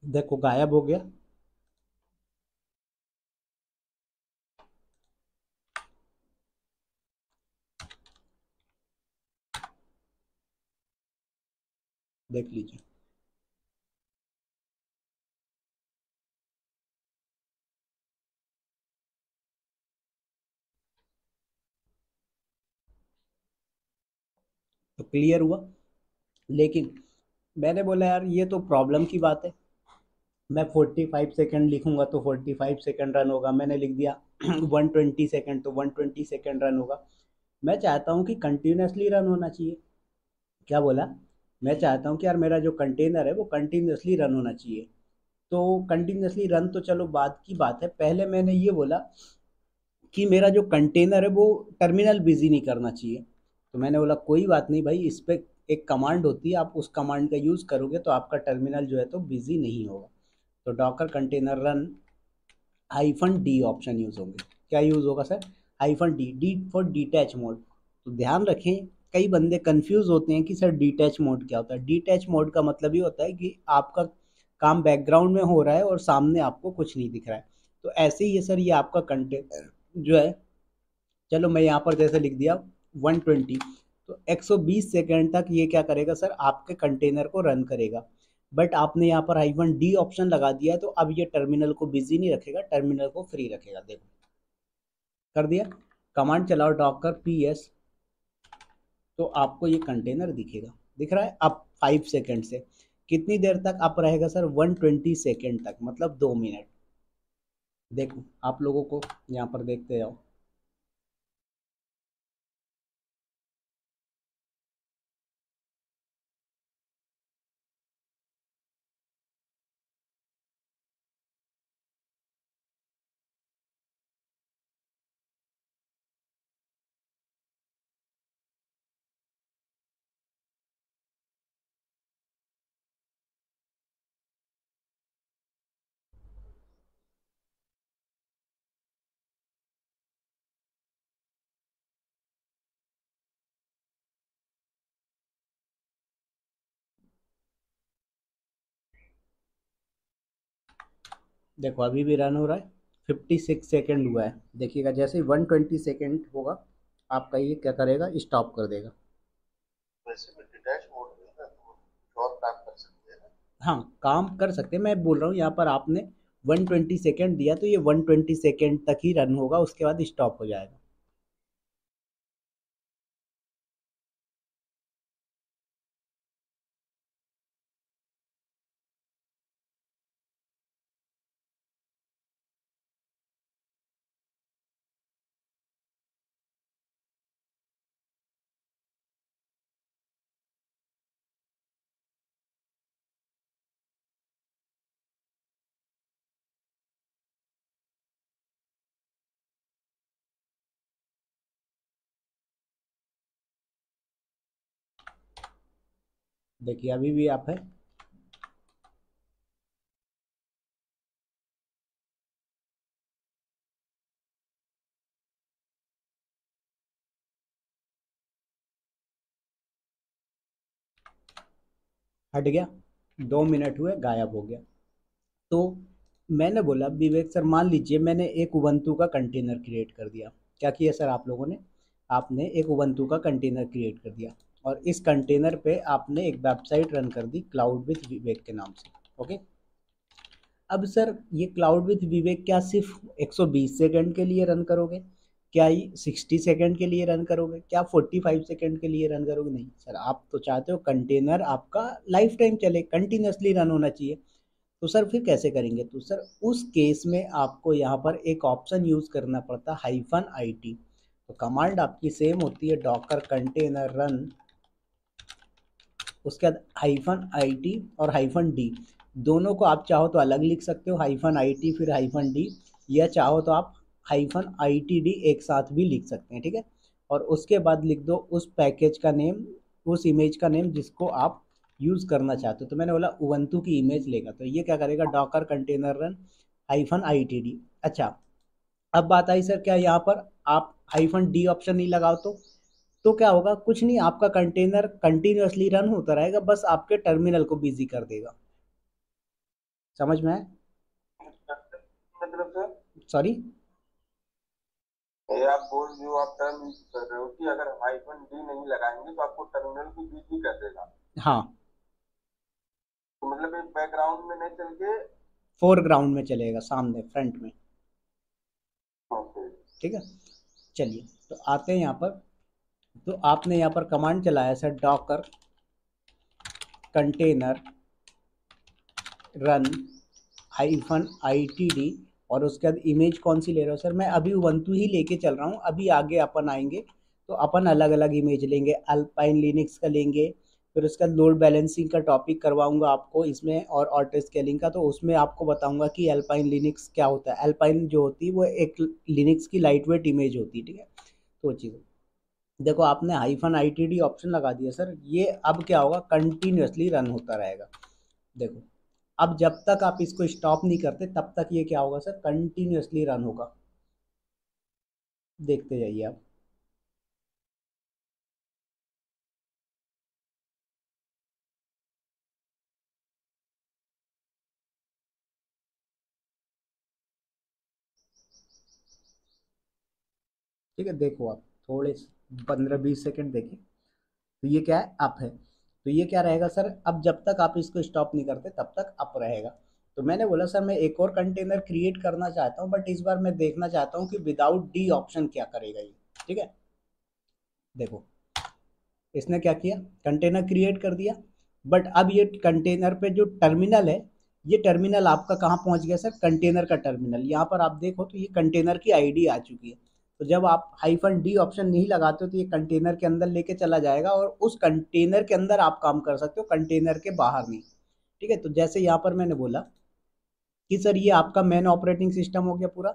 देखो गायब हो गया। देख लीजिए। तो क्लियर हुआ। लेकिन मैंने बोला यार ये तो प्रॉब्लम की बात है, मैं 45 सेकंड लिखूंगा तो 45 सेकंड रन होगा, मैंने लिख दिया 120 सेकंड तो 120 सेकंड रन होगा। मैं चाहता हूँ कि कंटिन्यूसली रन होना चाहिए। क्या बोला, मैं चाहता हूँ कि यार मेरा जो कंटेनर है वो कंटिन्यूसली रन होना चाहिए। तो कंटिन्यूसली रन तो चलो बाद की बात है, पहले मैंने ये बोला कि मेरा जो कंटेनर है वो टर्मिनल बिजी नहीं करना चाहिए। तो मैंने बोला कोई बात नहीं भाई, इस पे एक कमांड होती है, आप उस कमांड का यूज़ करोगे तो आपका टर्मिनल जो है तो बिजी नहीं होगा। तो Docker container run -d option use होंगे। क्या यूज़ होगा sir, -d, D for detach mode. तो ध्यान रखें, कई बंदे कंफ्यूज होते हैं कि सर डिटैच मोड क्या होता है। डिटैच मोड का मतलब ये होता है कि आपका काम बैकग्राउंड में हो रहा है और सामने आपको कुछ नहीं दिख रहा है। तो ऐसे ही है सर, ये आपका कंटेनर जो है, चलो मैं यहाँ पर जैसे लिख दिया 120, तो 120 सेकेंड तक ये क्या करेगा सर, आपके कंटेनर को रन करेगा। बट आपने यहाँ पर -d ऑप्शन लगा दिया है, तो अब ये टर्मिनल को बिजी नहीं रखेगा, टर्मिनल को फ्री रखेगा। देखो कर दिया, कमांड चलाओ डॉकर ps, तो आपको ये कंटेनर दिखेगा, दिख रहा है अब 5 सेकेंड से। कितनी देर तक अप रहेगा सर, 120 सेकेंड तक, मतलब 2 मिनट। देखो आप लोगों को यहाँ पर देखते जाओ। देखो अभी भी रन हो रहा है, 56 सेकेंड हुआ है। देखिएगा जैसे ही 120 सेकेंड होगा आपका ये क्या करेगा, स्टॉप कर देगा। वैसे भी डिटैच मोड में ना तो और काम कर सकते हाँ काम कर सकते हैं, मैं बोल रहा हूँ यहाँ पर आपने 120 सेकेंड दिया तो ये 120 सेकेंड तक ही रन होगा, उसके बाद स्टॉप हो जाएगा। देखिए अभी भी आप है। हट गया, 2 मिनट हुए गायब हो गया। तो मैंने बोला विवेक सर, मान लीजिए मैंने एक उबंटू का कंटेनर क्रिएट कर दिया। क्या किया सर आप लोगों ने? आपने एक उबंटू का कंटेनर क्रिएट कर दिया और इस कंटेनर पे आपने एक वेबसाइट रन कर दी क्लाउड विथ विवेक के नाम से। ओके, अब सर ये क्लाउड विथ विवेक क्या सिर्फ 120 सेकंड के लिए रन करोगे? क्या ये 60 सेकंड के लिए रन करोगे? क्या 45 सेकंड के लिए रन करोगे? नहीं सर, आप तो चाहते हो कंटेनर आपका लाइफ टाइम चले, कंटिन्यूसली रन होना चाहिए। तो सर फिर कैसे करेंगे? तो सर उस केस में आपको यहाँ पर एक ऑप्शन यूज करना पड़ता -it। तो कमांड आपकी सेम होती है, डॉकर कंटेनर रन, उसके बाद -it और -d, दोनों को आप चाहो तो अलग लिख सकते हो, -it फिर -d, या चाहो तो आप -itd एक साथ भी लिख सकते हैं, ठीक है। और उसके बाद लिख दो उस पैकेज का नेम, उस इमेज का नेम जिसको आप यूज़ करना चाहते हो। तो मैंने बोला उबंटू की इमेज लेगा, तो ये क्या करेगा, डॉकर कंटेनर रन -itd। अच्छा, अब बात आई सर क्या यहाँ पर आप -d ऑप्शन नहीं लगाओ तो क्या होगा? कुछ नहीं, आपका कंटेनर कंटिन्यूअसली रन होता रहेगा, बस आपके टर्मिनल को बिजी कर देगा। समझ में आया? मतलब सर सॉरी। ये आप बोल जो आप टर्म यूज कर रहे हो कि अगर हाइफन डी नहीं लगाएंगे तो आपको टर्मिनल की बीच ही कर देगा। हाँ, तो मतलब एक बैकग्राउंड में नहीं चल के। फोरग्राउंड में चलेगा, सामने फ्रंट में। ओके। ठीक है, चलिए तो आते हैं यहाँ पर। तो आपने यहाँ पर कमांड चलाया sir, Docker container run -itd, और उसके बाद इमेज कौन सी ले रहे हो सर? मैं अभी उबंटू ही लेके चल रहा हूँ, अभी आगे अपन आएंगे तो अपन अलग अलग इमेज लेंगे, अल्पाइन लिनक्स का लेंगे, फिर उसका लोड बैलेंसिंग का टॉपिक करवाऊंगा आपको इसमें, और ऑटो स्केलिंग का, तो उसमें आपको बताऊंगा कि अल्पाइन लिनक्स क्या होता है। अल्पाइन जो होती है वो एक लिनक्स की लाइट वेट इमेज होती है, ठीक है। तो वो चीज़ देखो, आपने -itd ऑप्शन लगा दिया सर, ये अब क्या होगा, कंटिन्यूअसली रन होता रहेगा। देखो, अब जब तक आप इसको स्टॉप नहीं करते तब तक ये क्या होगा सर, कंटिन्यूअसली रन होगा। देखते जाइए आप। ठीक है, देखो आप थोड़े 15-20 सेकंड देखिए। तो ये क्या है, अप है। तो ये क्या रहेगा सर, अब जब तक आप इसको स्टॉप नहीं करते तब तक अप रहेगा। तो मैंने बोला सर मैं एक और कंटेनर क्रिएट करना चाहता हूँ, बट इस बार मैं देखना चाहता हूँ कि विदाउट डी ऑप्शन क्या करेगा ये। ठीक है, देखो इसने क्या किया, कंटेनर क्रिएट कर दिया, बट अब ये कंटेनर पे जो टर्मिनल है, ये टर्मिनल आपका कहाँ पहुंच गया सर, कंटेनर का टर्मिनल। यहाँ पर आप देखो तो ये कंटेनर की आईडी आ चुकी है। तो जब आप -d ऑप्शन नहीं लगाते हो तो ये कंटेनर के अंदर लेके चला जाएगा, और उस कंटेनर के अंदर आप काम कर सकते हो, कंटेनर के बाहर नहीं। ठीक है, तो जैसे यहाँ पर मैंने बोला कि सर ये आपका मेन ऑपरेटिंग सिस्टम हो गया पूरा,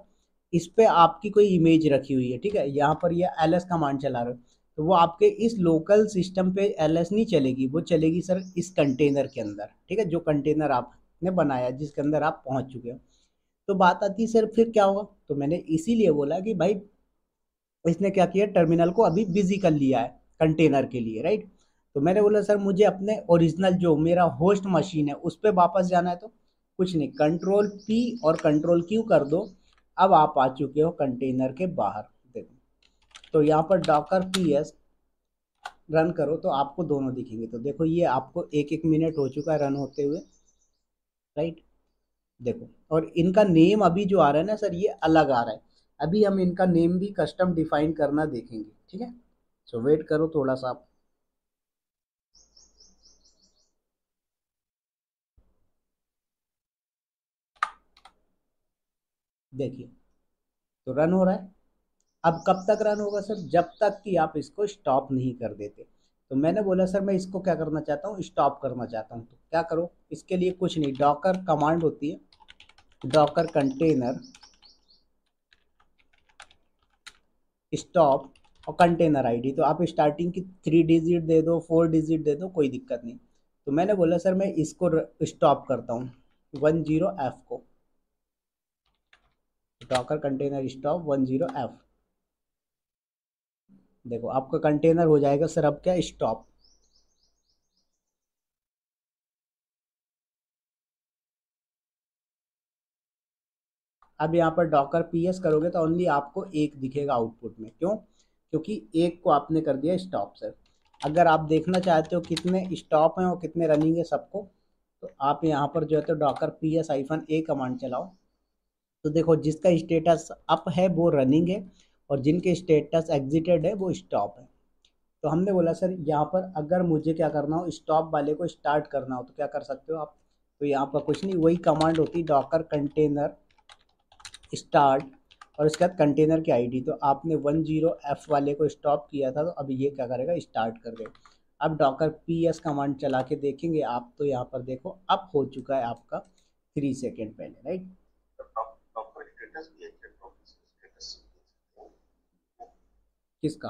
इस पे आपकी कोई इमेज रखी हुई है, ठीक है, यहाँ पर ये ls कमांड चला रहे हो, तो वो आपके इस लोकल सिस्टम पे ls नहीं चलेगी, वो चलेगी सर इस कंटेनर के अंदर। ठीक है, जो कंटेनर आपने बनाया जिसके अंदर आप पहुंच चुके हो। तो बात आती है सर फिर क्या होगा, तो मैंने इसीलिए बोला कि भाई इसने क्या किया, टर्मिनल को अभी बिजी कर लिया है कंटेनर के लिए, राइट। तो मैंने बोला सर मुझे अपने ओरिजिनल जो मेरा होस्ट मशीन है उस पर वापस जाना है, तो कुछ नहीं, कंट्रोल पी और कंट्रोल क्यू कर दो, अब आप आ चुके हो कंटेनर के बाहर। देखो, तो यहाँ पर डॉकर पी एस रन करो तो आपको दोनों दिखेंगे। तो देखो ये आपको 1-1 मिनट हो चुका है रन होते हुए, राइट। देखो, और इनका नेम अभी जो आ रहा है ना सर, ये अलग आ रहा है। अभी हम इनका नेम भी कस्टम डिफाइन करना देखेंगे, ठीक है। सो वेट करो थोड़ा सा आप। देखिए, तो रन हो रहा है। अब कब तक रन होगा सर? जब तक कि आप इसको स्टॉप नहीं कर देते। तो मैंने बोला सर मैं इसको क्या करना चाहता हूँ, स्टॉप करना चाहता हूँ। तो क्या करो, इसके लिए कुछ नहीं, डॉकर कमांड होती है, डॉकर कंटेनर स्टॉप और कंटेनर आईडी। तो आप स्टार्टिंग की 3 डिजिट दे दो, 4 डिजिट दे दो, कोई दिक्कत नहीं। तो मैंने बोला सर मैं इसको स्टॉप करता हूँ 10F को, डॉकर कंटेनर स्टॉप 10F। देखो आपका कंटेनर हो जाएगा सर अब क्या, स्टॉप। अब यहाँ पर डॉकर पीएस करोगे तो ओनली आपको एक दिखेगा आउटपुट में। क्यों? क्योंकि एक को आपने कर दिया स्टॉप सर। अगर आप देखना चाहते हो कितने स्टॉप हैं और कितने रनिंग है सबको, तो आप यहाँ पर जो है तो डॉकर PS-A कमांड चलाओ। तो देखो जिसका स्टेटस अप है वो रनिंग है, और जिनके स्टेटस एग्जिटेड है वो स्टॉप है। तो हमने बोला सर यहाँ पर अगर मुझे क्या करना हो, स्टॉप वाले को स्टार्ट करना हो, तो क्या कर सकते हो आप? तो यहाँ पर कुछ नहीं, वही कमांड होती है, डॉकर कंटेनर स्टार्ट और इसके बाद कंटेनर की आईडी। तो आपने 10F वाले को स्टॉप किया था, तो अब ये क्या करेगा, स्टार्ट कर देगा। अब डॉकर PS कमांड चला के देखेंगे आप, तो यहाँ पर देखो अप हो चुका है आपका 3 सेकेंड पहले, राइट। किसका?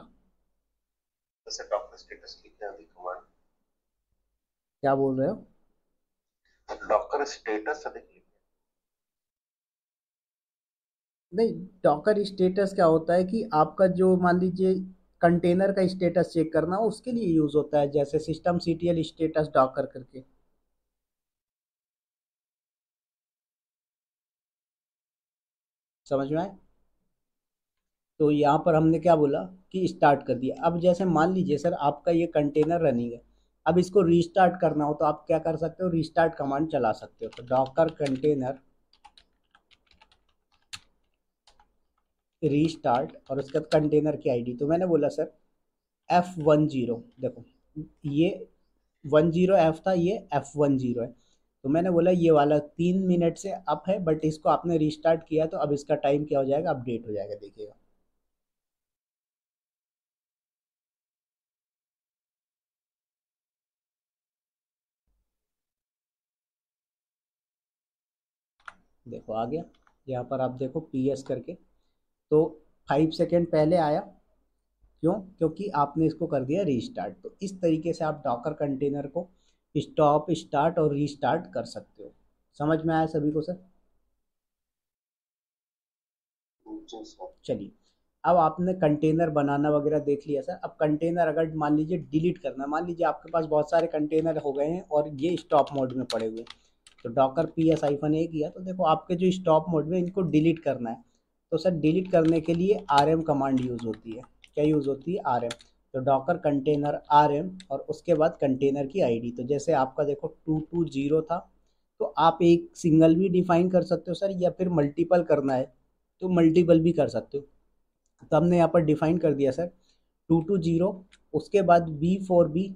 क्या बोल रहे हो? डॉकर स्टेटस नहीं, डॉकर स्टेटस क्या होता है कि आपका जो मान लीजिए कंटेनर का स्टेटस चेक करना हो उसके लिए यूज होता है, जैसे systemctl स्टेटस डॉकर करके। समझ में आए? तो यहाँ पर हमने क्या बोला कि स्टार्ट कर दिया। अब जैसे मान लीजिए सर आपका ये कंटेनर रनिंग है, अब इसको रीस्टार्ट करना हो तो आप क्या कर सकते हो, रीस्टार्ट कमांड चला सकते हो। तो डॉकर कंटेनर रीस्टार्ट और उसके बाद कंटेनर की आईडी। तो मैंने बोला सर F10। देखो ये 10F था, ये F10 है। तो मैंने बोला ये वाला 3 मिनट से अप है, बट इसको आपने रीस्टार्ट किया तो अब इसका टाइम क्या हो जाएगा, अपडेट हो जाएगा, देखिएगा। देखो आ गया। यहाँ पर आप देखो PS करके, तो 5 सेकेंड पहले आया। क्यों? क्योंकि आपने इसको कर दिया रीस्टार्ट। तो इस तरीके से आप डॉकर कंटेनर को स्टॉप, स्टार्ट और रीस्टार्ट कर सकते हो। समझ में आया सभी को सर? चलिए, अब आपने कंटेनर बनाना वगैरह देख लिया सर। अब कंटेनर अगर मान लीजिए डिलीट करना, मान लीजिए आपके पास बहुत सारे कंटेनर हो गए हैं और ये स्टॉप मोड में पड़े हुए हैं, तो डॉकर PS-A किया तो देखो आपके जो स्टॉप मोड में इनको डिलीट करना है। तो सर डिलीट करने के लिए RM कमांड यूज़ होती है। क्या यूज़ होती है? RM। तो डॉकर कंटेनर RM और उसके बाद कंटेनर की आईडी। तो जैसे आपका देखो 220 था, तो आप एक सिंगल भी डिफाइन कर सकते हो सर, या फिर मल्टीपल करना है तो मल्टीपल भी कर सकते हो। तो हमने यहाँ पर डिफाइन कर दिया सर 220, उसके बाद B4B,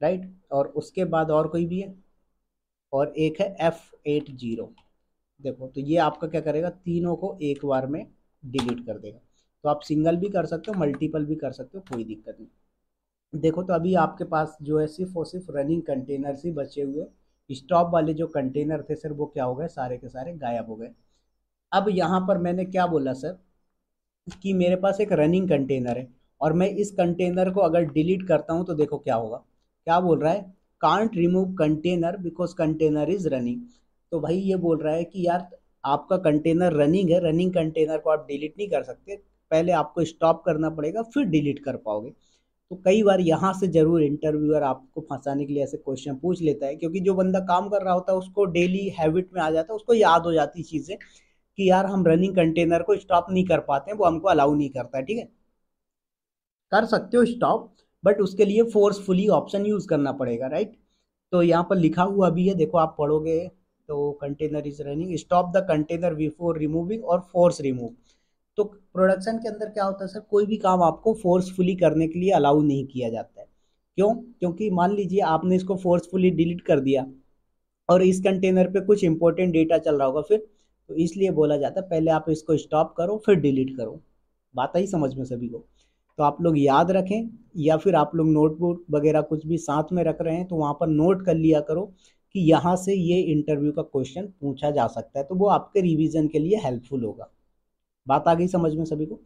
राइट, और उसके बाद और कोई भी है, और एक है F80। देखो तो ये आपका क्या करेगा, तीनों को एक बार में डिलीट कर देगा। तो आप सिंगल भी कर सकते हो, मल्टीपल भी कर सकते हो, कोई दिक्कत नहीं। देखो तो अभी आपके पास जो है सिर्फ और सिर्फ रनिंग कंटेनर्स ही बचे हुए। स्टॉप वाले जो कंटेनर थे सर वो क्या हो गए, सारे के सारे गायब हो गए। अब यहाँ पर मैंने क्या बोला सर कि मेरे पास एक रनिंग कंटेनर है, और मैं इस कंटेनर को अगर डिलीट करता हूँ तो देखो क्या होगा। क्या बोल रहा है, can't remove container because container is running. तो भाई ये बोल रहा है कि यार आपका कंटेनर रनिंग है, रनिंग कंटेनर को आप डिलीट नहीं कर सकते, पहले आपको स्टॉप करना पड़ेगा फिर डिलीट कर पाओगे। तो कई बार यहाँ से जरूर इंटरव्यूअर आपको फंसाने के लिए ऐसे क्वेश्चन पूछ लेता है, क्योंकि जो बंदा काम कर रहा होता है उसको डेली हैबिट में आ जाता है, उसको याद हो जाती चीज़ें कि यार हम रनिंग कंटेनर को स्टॉप नहीं कर पाते हैं, वो हमको अलाउ नहीं करता है। ठीक है, कर सकते हो स्टॉप, बट उसके लिए फोर्सफुली ऑप्शन यूज करना पड़ेगा, राइट। तो यहाँ पर लिखा हुआ भी है, देखो आप पढ़ोगे तो container is running, stop the container before removing और फोर्स रिमूव। तो प्रोडक्शन के अंदर क्या होता है सर, कोई भी काम आपको फोर्सफुली करने के लिए अलाउ नहीं किया जाता है। क्यों? क्योंकि मान लीजिए आपने इसको फोर्सफुली डिलीट कर दिया और इस कंटेनर पे कुछ इंपॉर्टेंट डेटा चल रहा होगा फिर, तो इसलिए बोला जाता है पहले आप इसको स्टॉप करो फिर डिलीट करो। बात आई समझ में सभी को? तो आप लोग याद रखें, या फिर आप लोग नोटबुक वगैरह कुछ भी साथ में रख रहे हैं तो वहाँ पर नोट कर लिया करो कि यहाँ से ये इंटरव्यू का क्वेश्चन पूछा जा सकता है, तो वो आपके रिवीजन के लिए हेल्पफुल होगा। बात आ गई समझ में सभी को?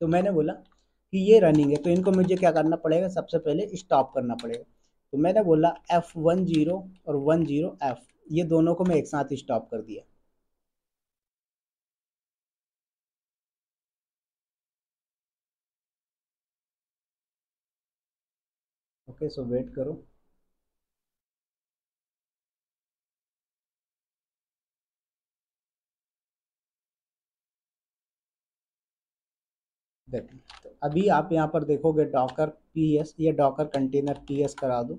तो मैंने बोला कि ये रनिंग है तो इनको मुझे क्या करना पड़ेगा, सबसे पहले स्टॉप करना पड़ेगा। तो मैंने बोला F10 और 10F, ये दोनों को मैं एक साथ स्टॉप कर दिया। ओके, सो वेट करो। देखो, तो अभी आप यहाँ पर देखोगे डॉकर PS या डॉकर कंटेनर PS करा दो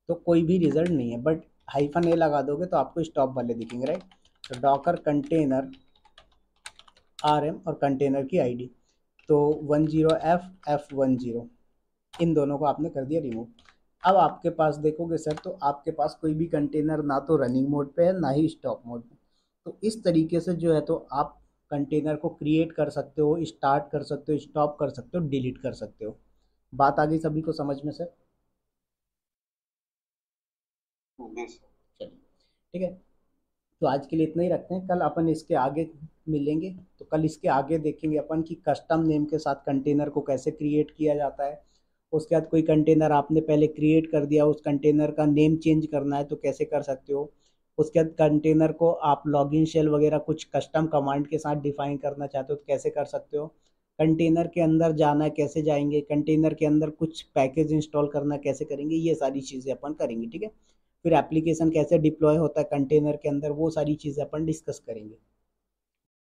तो कोई भी रिजल्ट नहीं है, बट हाइफन ए लगा दोगे तो आपको स्टॉप वाले दिखेंगे, राइट? तो डॉकर कंटेनर RM और कंटेनर की ID, तो 10F10, इन दोनों को आपने कर दिया रिमूव। अब आपके पास देखोगे सर तो आपके पास कोई भी कंटेनर ना तो रनिंग मोड पे है ना ही स्टॉप मोड पे। तो इस तरीके से जो है तो आप कंटेनर को क्रिएट कर सकते हो, स्टार्ट कर सकते हो, स्टॉप कर सकते हो, डिलीट कर सकते हो। बात आ गई सभी को समझ में सर? जी सर। चलिए, ठीक है। तो आज के लिए इतना ही रखते हैं, कल अपन इसके आगे मिलेंगे। तो कल इसके आगे देखेंगे अपन कि कस्टम नेम के साथ कंटेनर को कैसे क्रिएट किया जाता है। उसके बाद कोई कंटेनर आपने पहले क्रिएट कर दिया, उस कंटेनर का नेम चेंज करना है तो कैसे कर सकते हो। उसके बाद कंटेनर को आप लॉगिन शेल वगैरह कुछ कस्टम कमांड के साथ डिफाइन करना चाहते हो तो कैसे कर सकते हो। कंटेनर के अंदर जाना है कैसे जाएंगे, कंटेनर के अंदर कुछ पैकेज इंस्टॉल करना कैसे करेंगे, ये सारी चीज़ें अपन करेंगे, ठीक है। फिर एप्लीकेशन कैसे डिप्लॉय होता है कंटेनर के अंदर, वो सारी चीज़ें अपन डिस्कस करेंगे।